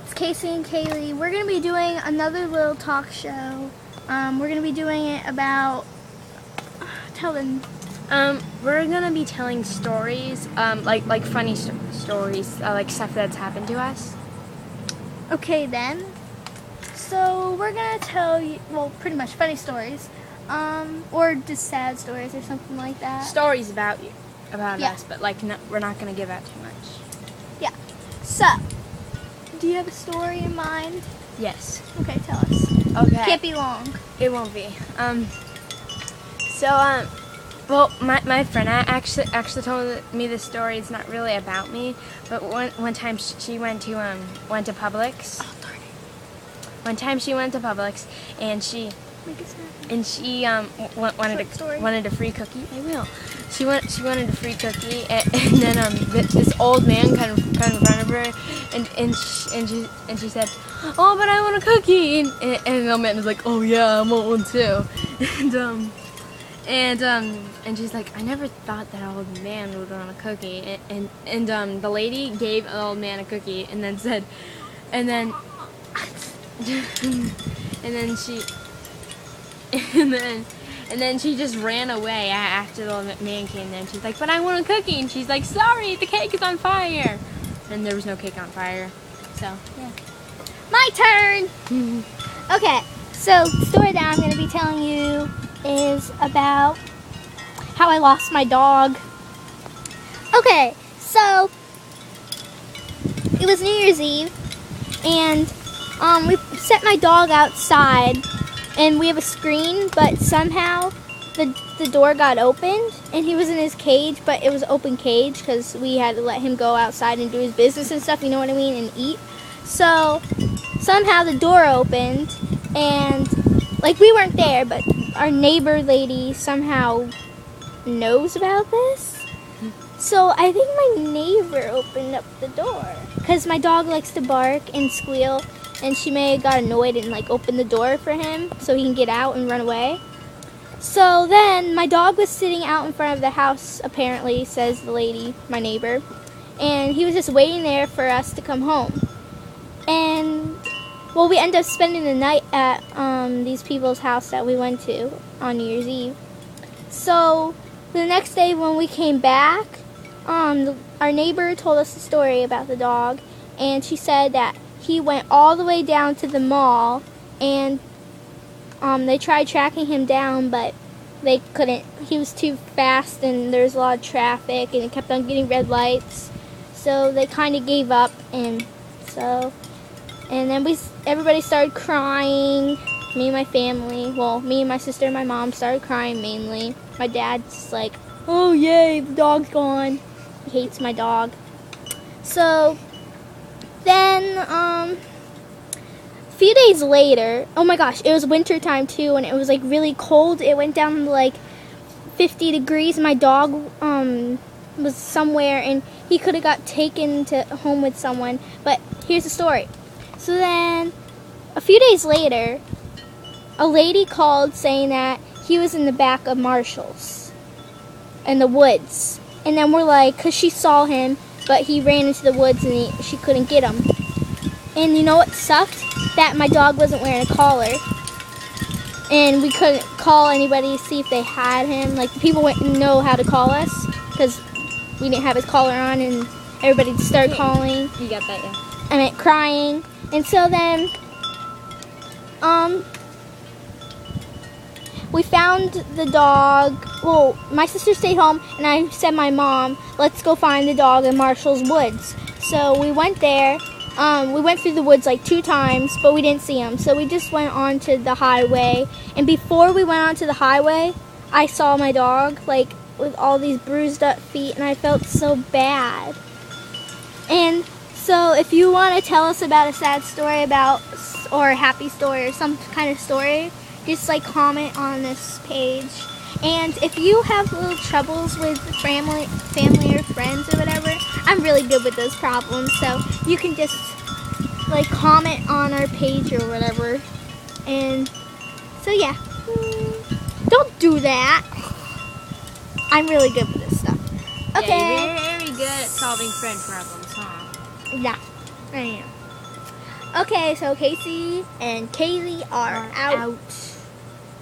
it's Casey and Kaylee. We're going to be doing another little talk show. We're going to be doing it about... Tell them. We're going to be telling stories, like funny stories, like stuff that's happened to us. Okay, then. So we're going to tell you, well, pretty much funny stories. Or just sad stories or something like that. Stories about Yeah. us, but we're not going to give out too much. Yeah. So, do you have a story in mind? Yes. Okay, tell us. Okay. Can't be long. It won't be. Well, my friend actually told me this story. It's not really about me, but one time she went to Publix. Oh, darn it. One time she went to Publix and she Make it sad. wanted a free cookie. I will. She wanted a free cookie, and then this old man kind of in front of her, and she said, "Oh, but I want a cookie," and the old man was like, "Oh yeah, I want one too," and she's like, "I never thought that old man would want a cookie," and the lady gave the old man a cookie, and then said, and then she just ran away after the man came there, and she's like, "But I want a cookie," and she's like, "Sorry, the cake is on fire," and there was no cake on fire. So yeah. My turn! Okay, so the story that I'm going to be telling you is about how I lost my dog. Okay, so it was New Year's Eve, and we set my dog outside, and we have a screen, but somehow the door got opened, and he was in his cage, but it was an open cage because we had to let him go outside and do his business and stuff, you know what I mean, and eat. So somehow the door opened, and we weren't there, but our neighbor lady somehow knows about this. So I think my neighbor opened up the door because my dog likes to bark and squeal, and she may have got annoyed and opened the door for him so he can get out and run away. So then my dog was sitting out in front of the house, apparently, says the lady, my neighbor, and he was just waiting there for us to come home. And well, we ended up spending the night at these people's house that we went to on New Year's Eve. So the next day when we came back, our neighbor told us a story about the dog, and she said that he went all the way down to the mall, and they tried tracking him down, but they couldn't. He was too fast, and there was a lot of traffic, and it kept on getting red lights. So they kind of gave up, and then everybody started crying. Me and my family, well, me and my sister and my mom started crying mainly. My dad's like, "Oh yay, the dog's gone." He hates my dog. So then, a few days later, oh my gosh, it was winter time too, and it was really cold. It went down to 50 degrees. My dog was somewhere, and he could have got taken to home with someone. But here's the story. So then, a few days later, a lady called saying that he was in the back of Marshall's in the woods. And then we're like, because she saw him, but he ran into the woods and she couldn't get him. And you know what sucked? That my dog wasn't wearing a collar. And we couldn't call anybody to see if they had him. The people wouldn't know how to call us because we didn't have his collar on, and everybody started calling. You got that, yeah. I meant crying. And so then, we found the dog. Well, my sister stayed home, and I said, "My mom, let's go find the dog in Marshall's woods." So we went there. We went through the woods 2 times, but we didn't see him. So we just went on to the highway. And before we went onto the highway, I saw my dog, with all these bruised up feet, and I felt so bad. And so if you want to tell us about a sad story or a happy story or some kind of story, just comment on this page. And if you have little troubles with family or friends or whatever, I'm really good with those problems, so you can just comment on our page or whatever. And so yeah, don't do that. I'm really good with this stuff. Okay. Yeah, you're very good at solving friend problems, huh? Yeah, I am. Okay, so Casey and Kaylee are out.